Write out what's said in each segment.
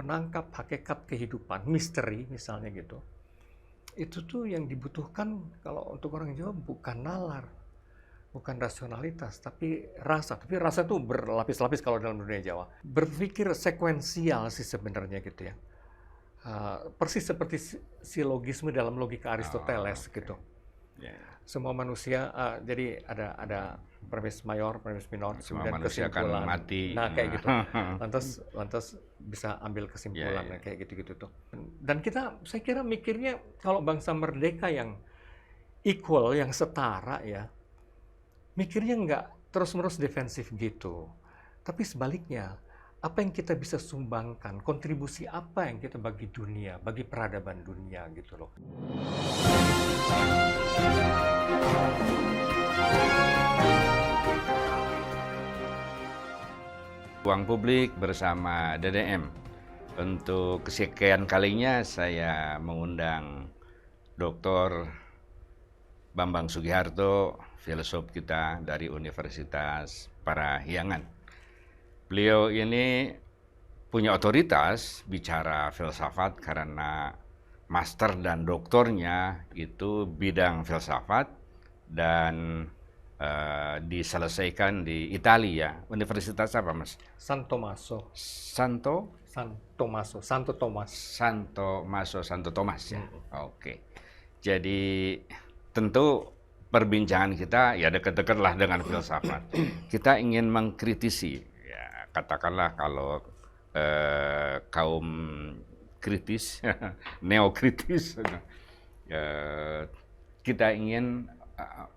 menangkap hakikat kehidupan, misteri misalnya gitu, itu tuh yang dibutuhkan kalau untuk orang Jawa bukan nalar, bukan rasionalitas, tapi rasa. Tapi rasa tuh berlapis-lapis kalau dalam dunia Jawa. Berpikir sekuensial sih sebenarnya gitu ya. Persis seperti silogisme dalam logika Aristoteles gitu. Ya. Semua manusia, jadi ada premis mayor, premis minor, Semua kemudian manusia akan kesimpulan. mati. Nah kayak gitu. Lantas bisa ambil kesimpulan Ya. kayak gitu-gitu tuh. Dan saya kira mikirnya kalau bangsa merdeka yang equal, yang setara ya, mikirnya nggak terus-menerus defensif gitu. Tapi sebaliknya, apa yang kita bisa sumbangkan, kontribusi apa yang kita bagi dunia, bagi peradaban dunia gitu loh. Ruang Publik bersama DDM. Untuk kesekian kalinya saya mengundang Dr. Bambang Sugiharto, filosof kita dari Universitas Parahyangan. Beliau ini punya otoritas bicara filsafat karena master dan doktornya itu bidang filsafat dan diselesaikan di Italia. Universitas apa, Mas? San Tommaso. Santo Thomas ya. Oke. Jadi tentu perbincangan kita ya dekat-dekat lah dengan filsafat. Kita ingin mengkritisi, ya katakanlah kalau kaum kritis, neokritis, kita ingin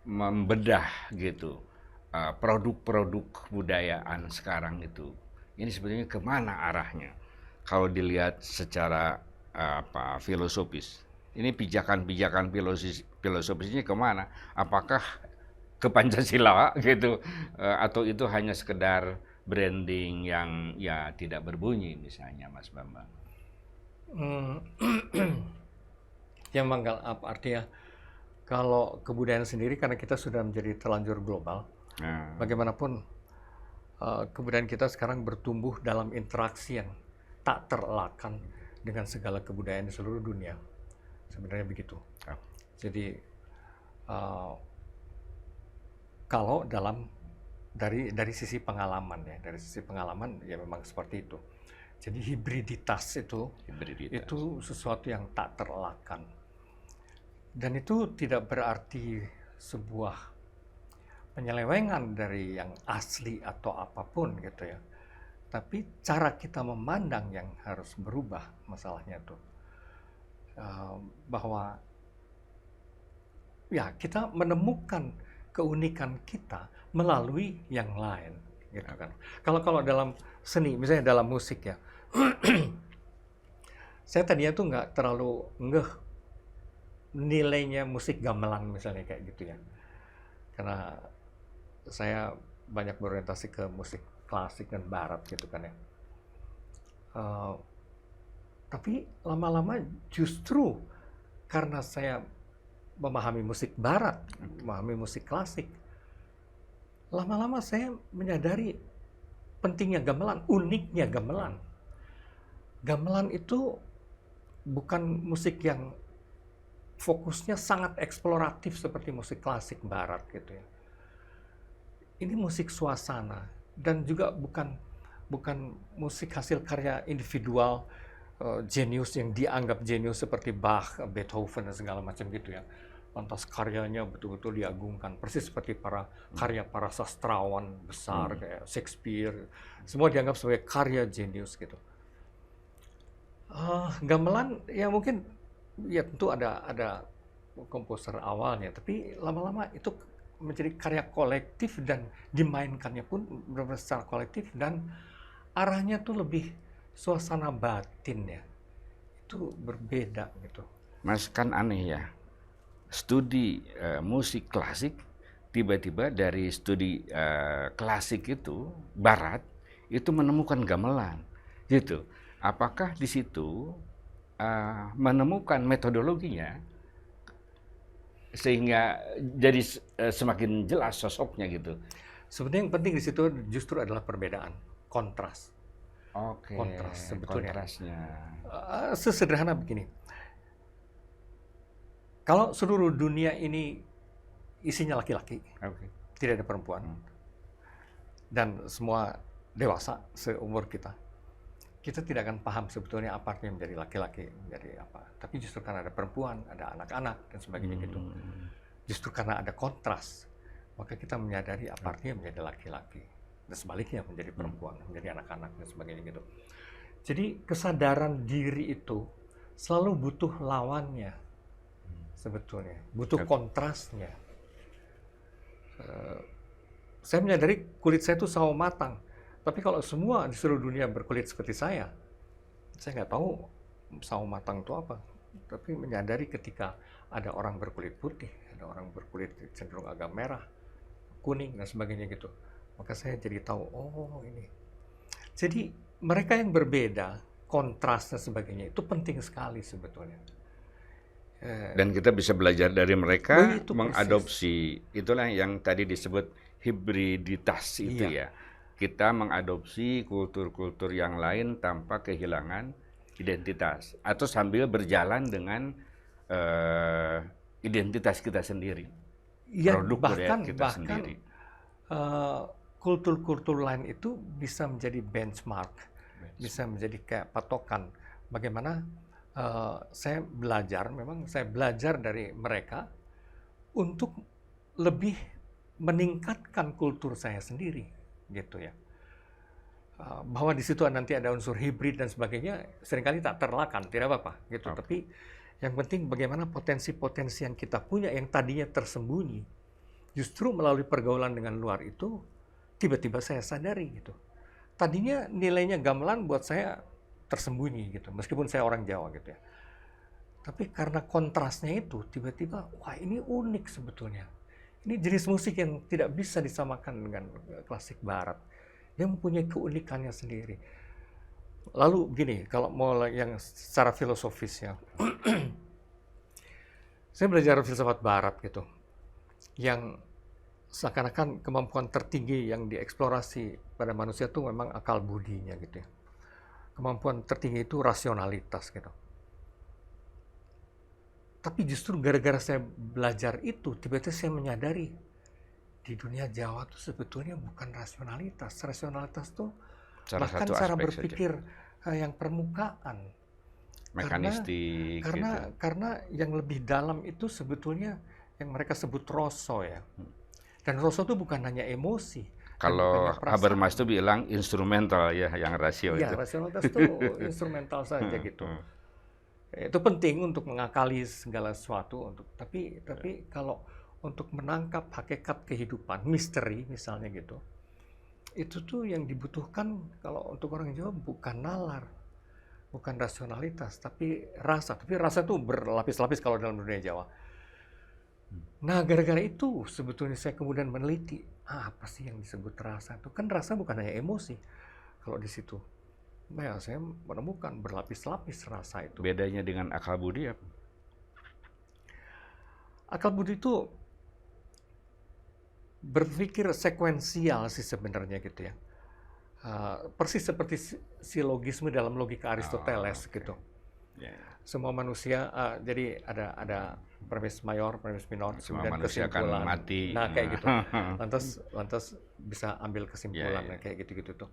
membedah gitu produk-produk kebudayaan sekarang itu. Ini sebetulnya kemana arahnya? Kalau dilihat secara filosofis, ini pijakan-pijakan filosofisnya kemana? Apakah ke Pancasila gitu, atau itu hanya sekedar branding yang ya tidak berbunyi misalnya, Mas Bambang? Ya manggal apa artinya? Kalau kebudayaan sendiri karena kita sudah menjadi terlanjur global, bagaimanapun kebudayaan kita sekarang bertumbuh dalam interaksi yang tak terelakkan dengan segala kebudayaan di seluruh dunia. Sebenarnya begitu. Jadi kalau dari sisi pengalaman ya memang seperti itu. Jadi hibriditas itu sesuatu yang tak terelakkan. Dan itu tidak berarti sebuah penyelewengan dari yang asli atau apapun gitu ya. Tapi cara kita memandang yang harus berubah masalahnya tuh. Bahwa ya kita menemukan keunikan kita melalui yang lain gitu kan. Kalau dalam seni, misalnya dalam musik ya. Saya tadinya tuh nggak terlalu ngeh nilainya musik gamelan misalnya kayak gitu ya. Karena saya banyak berorientasi ke musik klasik dan barat gitu kan ya. Tapi lama-lama justru karena saya memahami musik barat, memahami musik klasik, lama-lama saya menyadari pentingnya gamelan, uniknya gamelan. Gamelan itu bukan musik yang fokusnya sangat eksploratif seperti musik klasik barat gitu ya. Ini musik suasana dan juga bukan musik hasil karya individual jenius yang dianggap jenius seperti Bach, Beethoven dan segala macam gitu ya. Lantas karyanya betul-betul diagungkan, persis seperti karya para sastrawan besar kayak Shakespeare, semua dianggap sebagai karya jenius gitu. Gamelan ya mungkin ya tentu ada komposer awalnya, tapi lama-lama itu menjadi karya kolektif dan dimainkannya pun benar-benar secara kolektif dan arahnya tuh lebih suasana batin ya. Itu berbeda gitu. Mas, kan aneh ya. Studi musik klasik tiba-tiba dari studi klasik itu barat itu menemukan gamelan gitu. Apakah di situ menemukan metodologinya sehingga jadi semakin jelas sosoknya gitu? Sebenarnya yang penting di situ justru adalah perbedaan, kontras. Oke, kontras sebetulnya. kontrasnya. Sesederhana begini, kalau seluruh dunia ini isinya laki-laki, Oke. tidak ada perempuan, dan semua dewasa seumur kita, kita tidak akan paham sebetulnya apa artinya menjadi laki-laki, menjadi apa. Tapi justru karena ada perempuan, ada anak-anak, dan sebagainya gitu. Justru karena ada kontras, maka kita menyadari apa artinya menjadi laki-laki. Dan sebaliknya menjadi perempuan, menjadi anak-anak, dan sebagainya gitu. Jadi kesadaran diri itu selalu butuh lawannya, sebetulnya. Butuh kontrasnya. Saya menyadari kulit saya itu sawo matang. Tapi kalau semua di seluruh dunia berkulit seperti saya nggak tahu sawo matang itu apa. Tapi menyadari ketika ada orang berkulit putih, ada orang berkulit cenderung agak merah, kuning, dan sebagainya gitu. Maka saya jadi tahu, oh ini. Jadi mereka yang berbeda, kontras dan sebagainya, itu penting sekali sebetulnya. Dan kita bisa belajar dari mereka, itu mengadopsi. Itulah yang tadi disebut hibriditas itu ya. Kita mengadopsi kultur-kultur yang lain tanpa kehilangan identitas. Atau sambil berjalan dengan identitas kita sendiri. Ya, Produk bahkan kita sendiri. Kultur-kultur lain itu bisa menjadi benchmark, bisa menjadi kayak patokan. Bagaimana saya belajar dari mereka untuk lebih meningkatkan kultur saya sendiri, gitu ya. Bahwa di situ nanti ada unsur hibrid dan sebagainya, seringkali tak terelakkan, tidak apa-apa, gitu. Oke. Tapi yang penting bagaimana potensi-potensi yang kita punya yang tadinya tersembunyi, justru melalui pergaulan dengan luar itu tiba-tiba saya sadari gitu. Tadinya nilainya gamelan buat saya tersembunyi gitu, meskipun saya orang Jawa gitu ya. Tapi karena kontrasnya itu tiba-tiba, wah ini unik sebetulnya. Ini jenis musik yang tidak bisa disamakan dengan klasik barat. Dia mempunyai keunikannya sendiri. Lalu gini, kalau mau yang secara filosofis ya, saya belajar filsafat barat gitu, yang seakan-akan kemampuan tertinggi yang dieksplorasi pada manusia itu memang akal budinya gitu ya. Kemampuan tertinggi itu rasionalitas gitu. Tapi justru gara-gara saya belajar itu, tiba-tiba saya menyadari di dunia Jawa itu sebetulnya bukan rasionalitas. Rasionalitas itu bahkan cara berpikir yang permukaan. Mekanistik. Karena yang lebih dalam itu sebetulnya yang mereka sebut rasa ya. Dan rasa itu bukan hanya emosi. Kalau Habermas itu bilang instrumental ya, yang rasio itu. Iya, rasionalitas itu instrumental saja gitu. Itu penting untuk mengakali segala sesuatu. Tapi kalau untuk menangkap hakikat kehidupan, misteri misalnya gitu, itu tuh yang dibutuhkan kalau untuk orang Jawa bukan nalar, bukan rasionalitas, tapi rasa. Tapi rasa itu berlapis-lapis kalau dalam dunia Jawa. Nah, gara-gara itu sebetulnya saya kemudian meneliti, apa sih yang disebut rasa itu? Kan rasa bukan hanya emosi kalau di situ. Nah, ya, saya menemukan berlapis-lapis rasa itu. Bedanya dengan akal budi apa? Akal budi itu berpikir sekuensial sih sebenarnya gitu ya. Persis seperti silogisme dalam logika Aristoteles gitu. Semua manusia, jadi ada premis mayor, premis minor, semua kemudian manusia kesimpulan. akan mati. Nah, kayak gitu. Lantas bisa ambil kesimpulan kayak gitu-gitu tuh.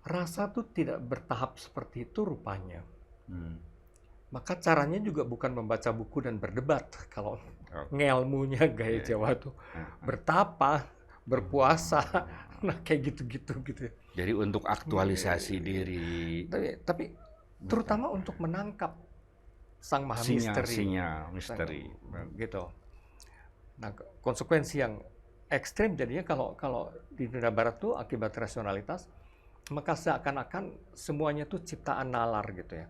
Rasa tuh tidak bertahap seperti itu rupanya. Maka caranya juga bukan membaca buku dan berdebat. Kalau ngelmunya gaya Jawa tuh bertapa, berpuasa, nah kayak gitu-gitu gitu. Jadi untuk aktualisasi diri. Tapi terutama untuk menangkap sang maha misteri. Gitu. Nah, konsekuensi yang ekstrim jadinya kalau di dunia barat tuh akibat rasionalitas, maka seakan-akan semuanya tuh ciptaan nalar gitu ya.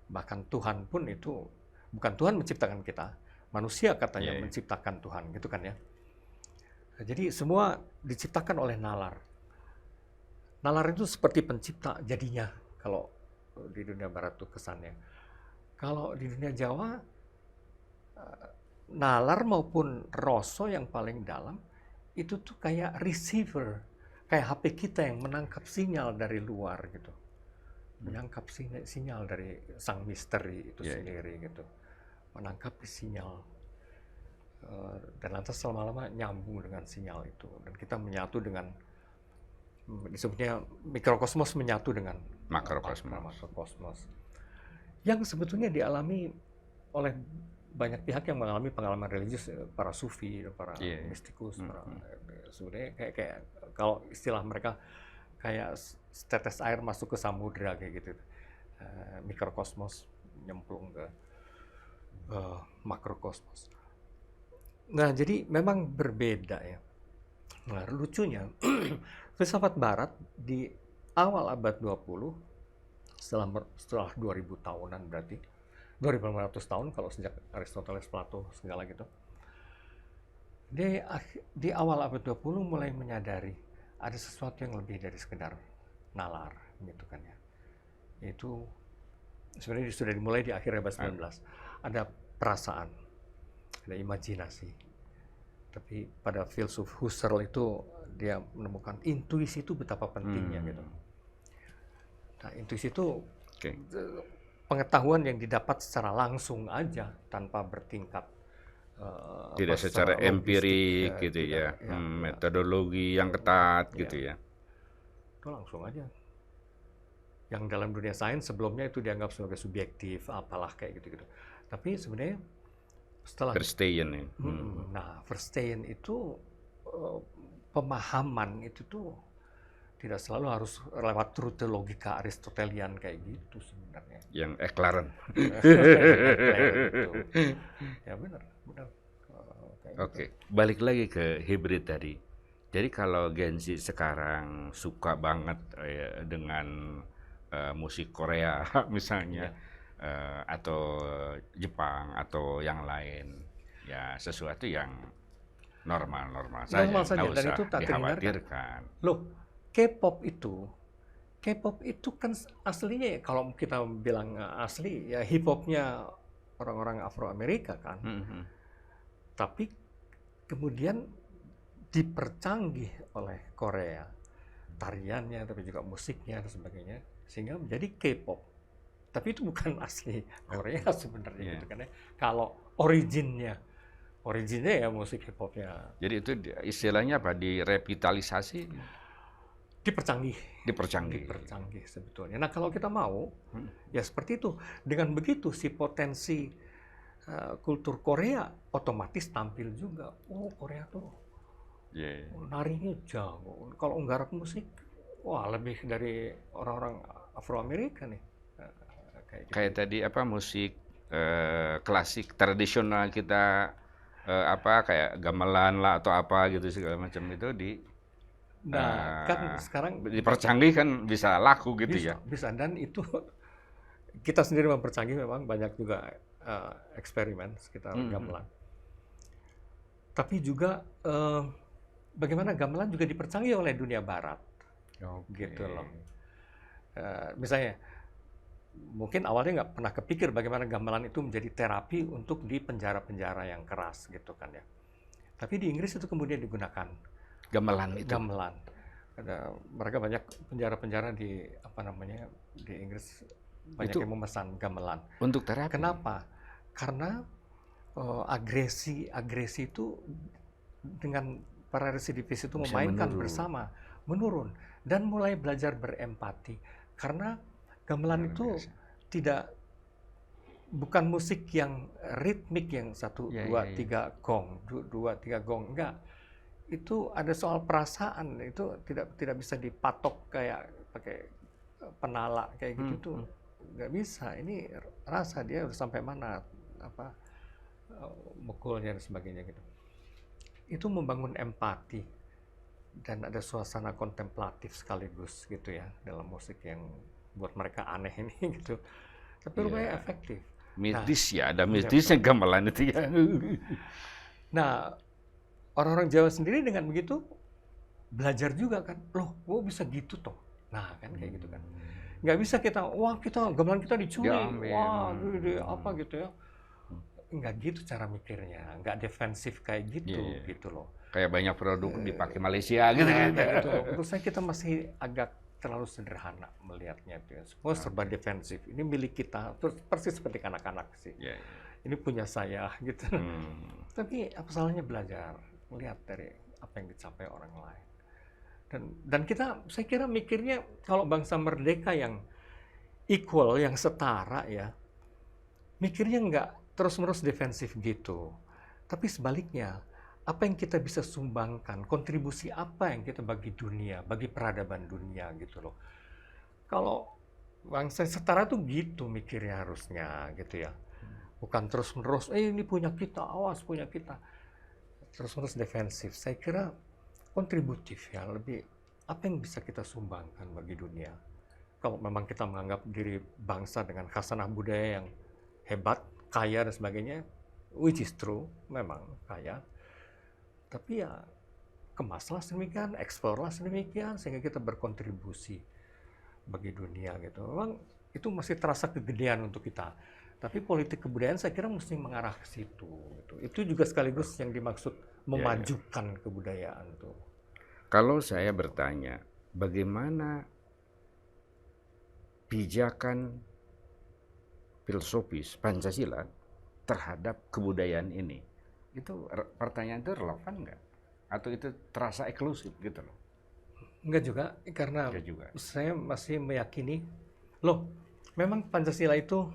Bahkan Tuhan pun itu bukan Tuhan menciptakan kita, manusia katanya menciptakan Tuhan gitu kan ya. Jadi semua diciptakan oleh nalar. Nalar itu seperti pencipta jadinya kalau di dunia barat tuh kesannya. Kalau di dunia Jawa, nalar maupun rasa yang paling dalam itu tuh kayak receiver. kayak HP kita yang menangkap sinyal dari luar gitu, menangkap sinyal dari sang misteri itu sendiri gitu, menangkap sinyal dan lantas lama-lama nyambung dengan sinyal itu, dan kita menyatu dengan disebutnya mikrokosmos menyatu dengan makrokosmos yang sebetulnya dialami oleh banyak pihak yang mengalami pengalaman religius, para sufi, para mistikus, sebenarnya kayak kalau istilah mereka kayak setetes air masuk ke samudra kayak gitu, mikrokosmos nyemplung ke makrokosmos. Nah, jadi memang berbeda ya. Nah, lucunya filsafat Barat di awal abad 20 setelah 2000 tahunan, berarti 2500 tahun kalau sejak Aristoteles, Plato segala gitu. Di awal abad 20 mulai menyadari ada sesuatu yang lebih dari sekedar nalar gitu kan ya. Itu sebenarnya sudah dimulai di akhir abad 19. Ada perasaan, ada imajinasi. Tapi pada filsuf Husserl itu dia menemukan intuisi itu betapa pentingnya gitu. Nah, intuisi itu pengetahuan yang didapat secara langsung aja tanpa bertingkat tidak secara empirik gitu ya, metodologi yang ketat gitu ya. Itu langsung aja. Yang dalam dunia sains sebelumnya itu dianggap sebagai subjektif, apalah kayak gitu-gitu. Tapi sebenarnya setelah Verstehen ya. Nah, Verstehen itu pemahaman itu tuh tidak selalu harus lewat rute logika Aristotelian kayak gitu sebenarnya. Yang Eklaren. Ya benar. Oke, balik lagi ke hibrid tadi. Jadi kalau Gen Z sekarang suka banget dengan musik Korea misalnya, atau Jepang atau yang lain, ya sesuatu yang normal saja, nggak dan usah itu tak dikhawatirkan. Loh, K-pop itu kan aslinya, kalau kita bilang asli ya hip hopnya orang-orang Afro-Amerika kan. Tapi kemudian dipercanggih oleh Korea, tariannya tapi juga musiknya dan sebagainya, sehingga menjadi K-pop. Tapi itu bukan asli Korea sebenarnya gitu kan ya. Kalau originnya ya musik hip hopnya. Jadi itu istilahnya apa? Direvitalisasi? Dipercanggih sebetulnya. Nah, kalau kita mau ya seperti itu. Dengan begitu si potensi kultur Korea otomatis tampil juga. Oh, Korea tuh narinya jago. Kalau nggarap musik, wah lebih dari orang-orang Afro-Amerika nih. Kayak tadi apa musik klasik tradisional kita, kayak gamelan lah atau apa gitu segala macam itu kan sekarang dipercanggih kan bisa laku gitu bisa, dan itu kita sendiri mempercanggih, memang banyak juga eksperimen sekitar gamelan. Tapi juga bagaimana gamelan juga dipercanggih oleh dunia barat. Gitu loh. Misalnya mungkin awalnya nggak pernah kepikir bagaimana gamelan itu menjadi terapi untuk di penjara-penjara yang keras gitu kan ya. Tapi di Inggris itu kemudian digunakan gamelan itu. Gamelan. Mereka banyak penjara-penjara di di Inggris banyak yang memesan gamelan. Untuk terapi. Kenapa? Karena agresi itu dengan para residivis itu memainkan bersama menurun dan mulai belajar berempati, karena gamelan itu bukan musik yang ritmik yang 1, 2, 3 gong, 2, 3 gong, enggak. Itu ada soal perasaan, itu tidak bisa dipatok kayak pakai penala kayak gitu tuh. Nggak bisa. Ini rasa dia udah sampai mana, mukulnya dan sebagainya gitu. Itu membangun empati dan ada suasana kontemplatif sekaligus gitu ya dalam musik yang buat mereka aneh ini gitu. Tapi rupanya efektif. Mistis ada mistisnya gamelan itu ya. Nah, orang-orang Jawa sendiri dengan begitu belajar juga kan. Loh, bisa gitu toh. Nah, kan kayak gitu kan. Nggak bisa kita gamelan kita dicuri. Wah, apa gitu ya. nggak gitu cara mikirnya, nggak defensif kayak gitu, Iya, iya. gitu loh. Kayak banyak produk dipakai Malaysia gitu ya. Kayak gitu loh. Menurut saya kita masih agak terlalu sederhana melihatnya itu ya. Semua serba Oke. defensif. Ini milik kita, terus persis seperti anak-anak sih. Iya, iya. Ini punya saya gitu. Hmm. Tapi apa salahnya belajar, melihat dari apa yang dicapai orang lain. Dan kita, saya kira mikirnya kalau bangsa merdeka yang equal, yang setara ya, mikirnya nggak terus-menerus defensif gitu. Tapi sebaliknya, apa yang kita bisa sumbangkan, kontribusi apa yang kita bagi dunia, bagi peradaban dunia gitu loh. Kalau bangsa setara tuh gitu mikirnya harusnya gitu ya. Bukan terus-menerus, ini punya kita, awas punya kita. Terus-menerus defensif. Saya kira kontributif ya, lebih apa yang bisa kita sumbangkan bagi dunia. Kalau memang kita menganggap diri bangsa dengan khasanah budaya yang hebat, kaya dan sebagainya, which is true, memang kaya. Tapi ya kemaslah sedemikian, eksplorlah sedemikian, sehingga kita berkontribusi bagi dunia gitu. Memang itu masih terasa kegedean untuk kita. Tapi politik kebudayaan saya kira mesti mengarah ke situ. Gitu. Itu juga sekaligus yang dimaksud memajukan kebudayaan tuh. Kalau saya bertanya, bagaimana pijakan filosofis Pancasila terhadap kebudayaan ini? Itu pertanyaan itu relevan nggak? Atau itu terasa eksklusif gitu loh? Enggak juga, karena Enggak juga. saya masih meyakini, loh, memang Pancasila itu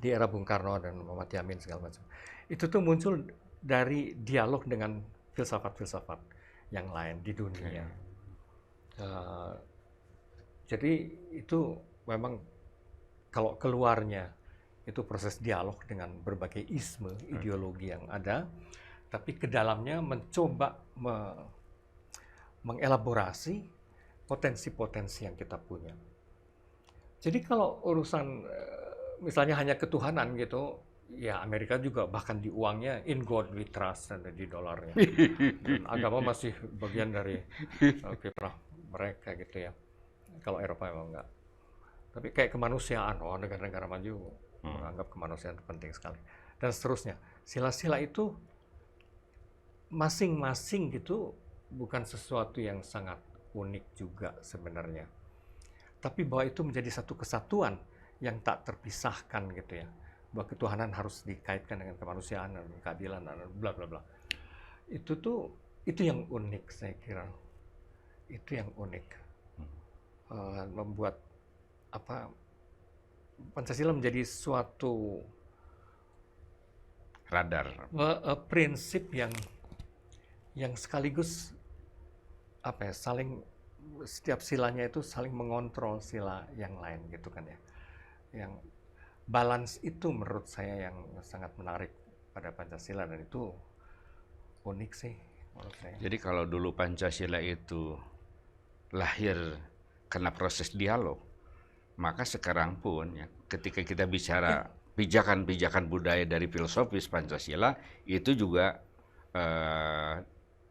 di era Bung Karno dan Muhammad Yamin segala macam, itu tuh muncul dari dialog dengan filsafat-filsafat yang lain di dunia. Jadi itu memang kalau keluarnya itu proses dialog dengan berbagai isme, ideologi yang ada, tapi ke dalamnya mencoba mengelaborasi potensi-potensi yang kita punya. Jadi kalau urusan misalnya hanya ketuhanan gitu, ya Amerika juga bahkan di uangnya in God we trust, dan di dolarnya. Dan agama masih bagian dari kiprah mereka gitu ya. Kalau Eropa emang enggak. Tapi kayak kemanusiaan, negara-negara maju menganggap kemanusiaan itu penting sekali. Dan seterusnya. Sila-sila itu masing-masing gitu bukan sesuatu yang sangat unik juga sebenarnya. Tapi bahwa itu menjadi satu kesatuan yang tak terpisahkan gitu ya. Bahwa ketuhanan harus dikaitkan dengan kemanusiaan dan keadilan dan bla bla bla. Itu yang unik saya kira. Itu yang unik. Membuat Pancasila menjadi suatu Radar. Prinsip yang sekaligus saling, setiap silanya itu saling mengontrol sila yang lain gitu kan ya. Yang balance itu menurut saya yang sangat menarik pada Pancasila, dan itu unik sih menurut saya. Jadi kalau dulu Pancasila itu lahir karena proses dialog, maka sekarang pun ya, ketika kita bicara pijakan-pijakan budaya dari filosofis Pancasila, itu juga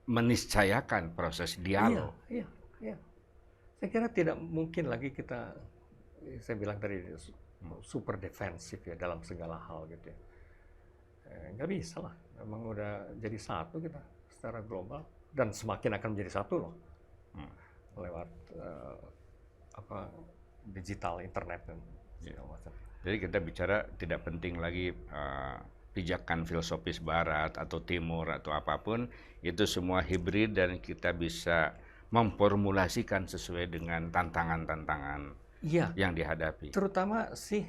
meniscayakan proses dialog. Iya. Saya kira tidak mungkin lagi kita, saya bilang tadi, super defensif ya dalam segala hal gitu ya. Nggak bisa lah, memang udah jadi satu kita secara global, dan semakin akan menjadi satu loh. Lewat digital, internet dan segala macam. Jadi kita bicara tidak penting lagi pijakan filosofis Barat atau Timur atau apapun, itu semua hibrid dan kita bisa memformulasikan sesuai dengan tantangan-tantangan yang dihadapi. Terutama sih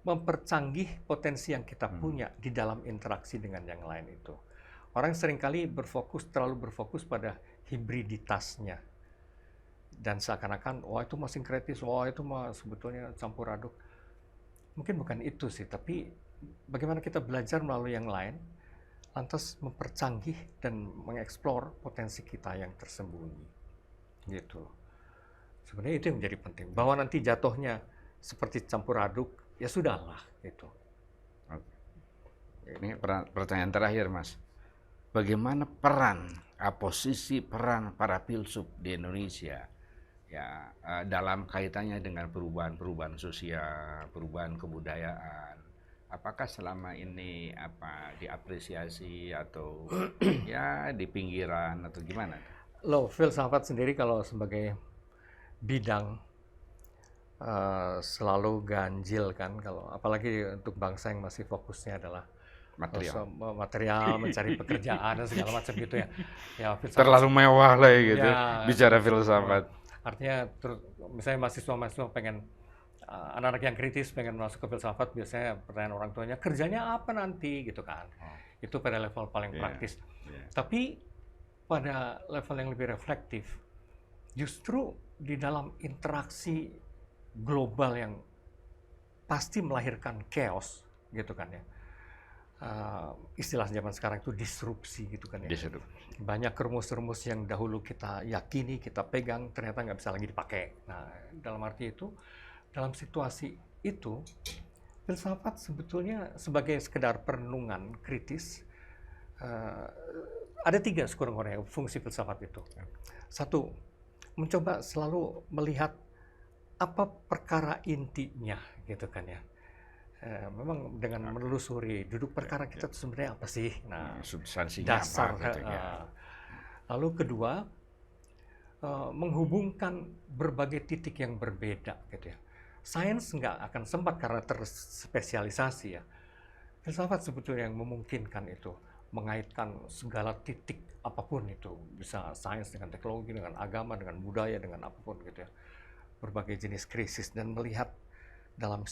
mempercanggih potensi yang kita punya di dalam interaksi dengan yang lain itu. Orang seringkali terlalu berfokus pada hibriditasnya. Dan seakan-akan, itu mah sinkretis, itu mah sebetulnya campur aduk. Mungkin bukan itu sih, tapi bagaimana kita belajar melalui yang lain, lantas mempercanggih dan mengeksplor potensi kita yang tersembunyi. Gitu. Sebenarnya itu yang menjadi penting. Bahwa nanti jatuhnya seperti campur aduk, ya sudahlah. Gitu. Ini pertanyaan terakhir, Mas. Bagaimana posisi peran para filsuf di Indonesia ya dalam kaitannya dengan perubahan sosial, perubahan kebudayaan, apakah selama ini diapresiasi atau ya di pinggiran atau gimana? Loh, filsafat sendiri kalau sebagai bidang selalu ganjil kan, kalau apalagi untuk bangsa yang masih fokusnya adalah material, mencari pekerjaan dan segala macam gitu ya. Ya filsafat Terlalu mewah lah ya gitu, ya, bicara filsafat. artinya misalnya mahasiswa pengen anak-anak yang kritis pengen masuk ke filsafat, biasanya pertanyaan orang tuanya, kerjanya apa nanti gitu kan. Itu pada level paling praktis. Tapi pada level yang lebih reflektif, justru di dalam interaksi global yang pasti melahirkan chaos gitu kan ya. Istilah zaman sekarang itu disrupsi gitu kan ya. Banyak rumus-rumus yang dahulu kita yakini, kita pegang, ternyata nggak bisa lagi dipakai. Nah, dalam arti itu, dalam situasi itu, filsafat sebetulnya sebagai sekedar perenungan kritis, ada 3 sekurang-kurangnya fungsi filsafat itu. 1, mencoba selalu melihat apa perkara intinya gitu kan ya. Memang dengan menelusuri duduk perkara kita itu sebenarnya apa sih? Nah, substansinya dasar. apa gitu ya. Lalu kedua, menghubungkan berbagai titik yang berbeda gitu ya. Sains nggak akan sempat karena terspesialisasi ya. Filsafat sebetulnya yang memungkinkan itu, mengaitkan segala titik apapun itu, bisa sains dengan teknologi, dengan agama, dengan budaya, dengan apapun gitu ya. Berbagai jenis krisis dan melihat dalam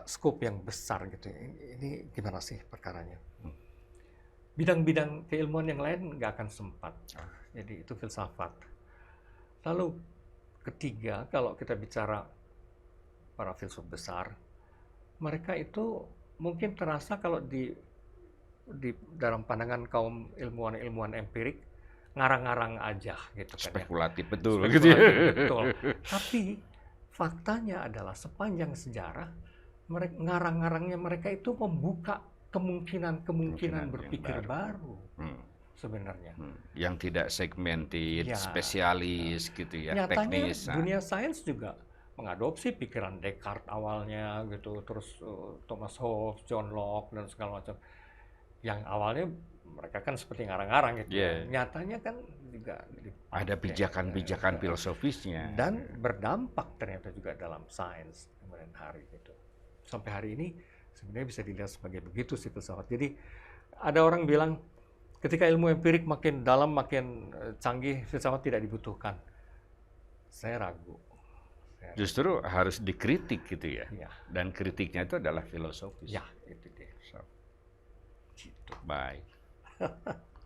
skop yang besar gitu. Ini gimana sih perkaranya? Bidang-bidang keilmuan yang lain nggak akan sempat. Jadi itu filsafat. Lalu ketiga, kalau kita bicara para filsuf besar, mereka itu mungkin terasa kalau di dalam pandangan kaum ilmuwan empirik, ngarang-ngarang aja gitu kan. Spekulatif betul gitu ya. Betul. Tapi faktanya adalah sepanjang sejarah, ngarang-ngarangnya mereka itu membuka kemungkinan berpikir baru. Sebenarnya. Yang tidak segmented, spesialis gitu ya, nyatanya, teknis. Dunia sains juga mengadopsi pikiran Descartes awalnya gitu, terus Thomas Hobbes, John Locke dan segala macam. Yang awalnya mereka kan seperti ngarang-ngarang gitu. Nyatanya kan juga ada pijakan-pijakan filosofisnya dan berdampak ternyata juga dalam sains kemudian hari gitu. Sampai hari ini sebenarnya bisa dilihat sebagai begitu sih filsafat. Jadi ada orang bilang ketika ilmu empirik makin dalam, makin canggih, filsafat tidak dibutuhkan. Saya ragu. Justru harus dikritik gitu ya. Dan kritiknya itu adalah filosofis. Ya, itu dia. Gitu. Baik.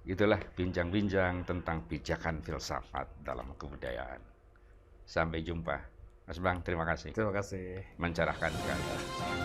Itulah bincang-bincang tentang pijakan filsafat dalam kebudayaan. Sampai jumpa. Mas Bang, terima kasih. Terima kasih. Mencerahkan sekali.